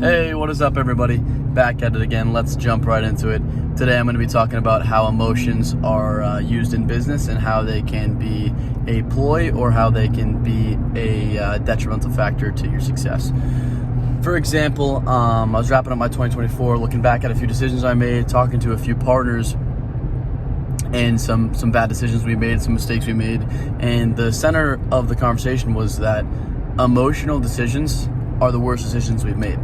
Hey, what is up, everybody? Back at it again. Let's jump right into it. Today I'm going to be talking about how emotions are used in business and how they can be a ploy or how they can be a detrimental factor to your success. For example, I was wrapping up my 2024, looking back at a few decisions I made, talking to a few partners, and some bad decisions we made, some mistakes we made. And the center of the conversation was that emotional decisions are the worst decisions we've made.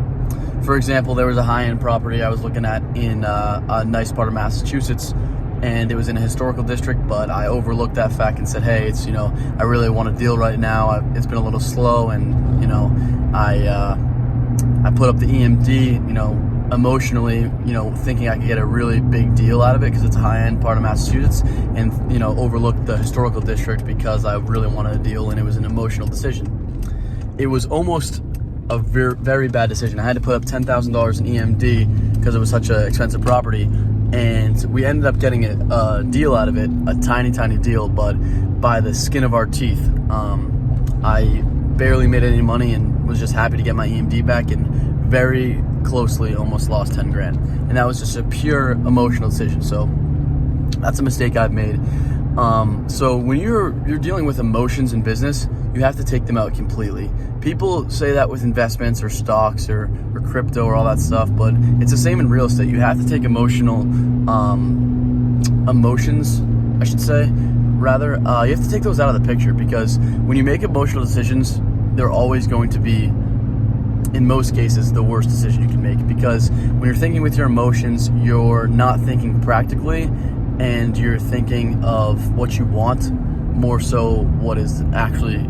For example, there was a high-end property I was looking at in a nice part of Massachusetts, and it was in a historical district, but I overlooked that fact and said, hey, it's, I really want a deal right now. It's been a little slow, and, I put up the EMD, emotionally, thinking I could get a really big deal out of it because it's a high-end part of Massachusetts, and, overlooked the historical district because I really wanted a deal, and it was an emotional decision. It was almost a very, very bad decision. I had to put up $10,000 in EMD because it was such an expensive property, and we ended up getting a deal out of it, a tiny, tiny deal, but by the skin of our teeth. I barely made any money and was just happy to get my EMD back, and very closely almost lost 10 grand. And that was just a pure emotional decision. So that's a mistake I've made. So when you're dealing with emotions in business, you have to take them out completely. People say that with investments or stocks or crypto or all that stuff, but it's the same in real estate. You have to take emotions, I should say, rather. You have to take those out of the picture, because when you make emotional decisions, they're always going to be, in most cases, the worst decision you can make, because when you're thinking with your emotions, you're not thinking practically, and you're thinking of what you want more so what is actually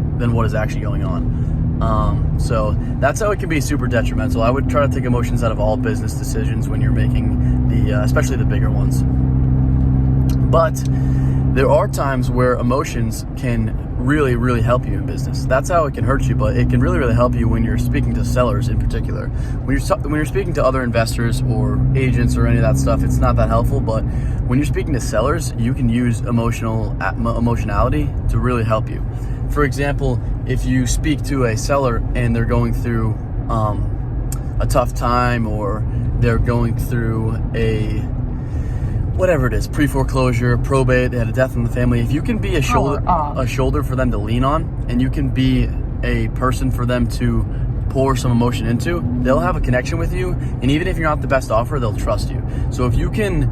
going on. So that's how it can be super detrimental. I would try to take emotions out of all business decisions when you're making especially the bigger ones. But there are times where emotions can really, really help you in business. That's how it can hurt you, but it can really, really help you when you're speaking to sellers in particular. When you're speaking to other investors or agents or any of that stuff, it's not that helpful. But when you're speaking to sellers, you can use emotionality to really help you. For example, if you speak to a seller and they're going through a tough time, or they're going through whatever it is, pre-foreclosure, probate, they had a death in the family, if you can be a shoulder for them to lean on, and you can be a person for them to pour some emotion into, they'll have a connection with you. And even if you're not the best offer, they'll trust you. So if you can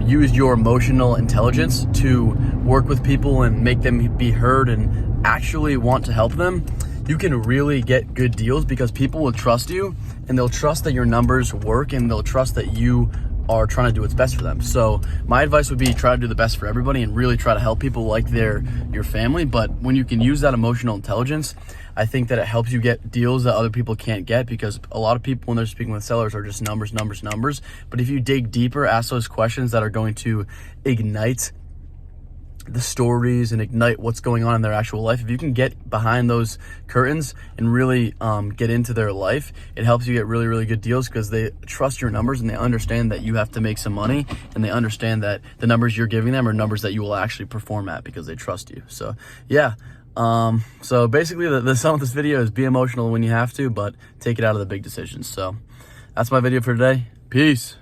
use your emotional intelligence to work with people and make them be heard and actually want to help them, you can really get good deals, because people will trust you, and they'll trust that your numbers work, and they'll trust that you are trying to do what's best for them. So my advice would be, try to do the best for everybody and really try to help people like they're your family. But when you can use that emotional intelligence, I think that it helps you get deals that other people can't get, because a lot of people, when they're speaking with sellers, are just numbers. But if you dig deeper, ask those questions that are going to ignite the stories and ignite what's going on in their actual life, if you can get behind those curtains and really get into their life, it helps you get really, really good deals, because they trust your numbers and they understand that you have to make some money, and they understand that the numbers you're giving them are numbers that you will actually perform at, because they trust you. So yeah, so basically the sum of this video is, be emotional when you have to, but take it out of the big decisions. So that's my video for today. Peace.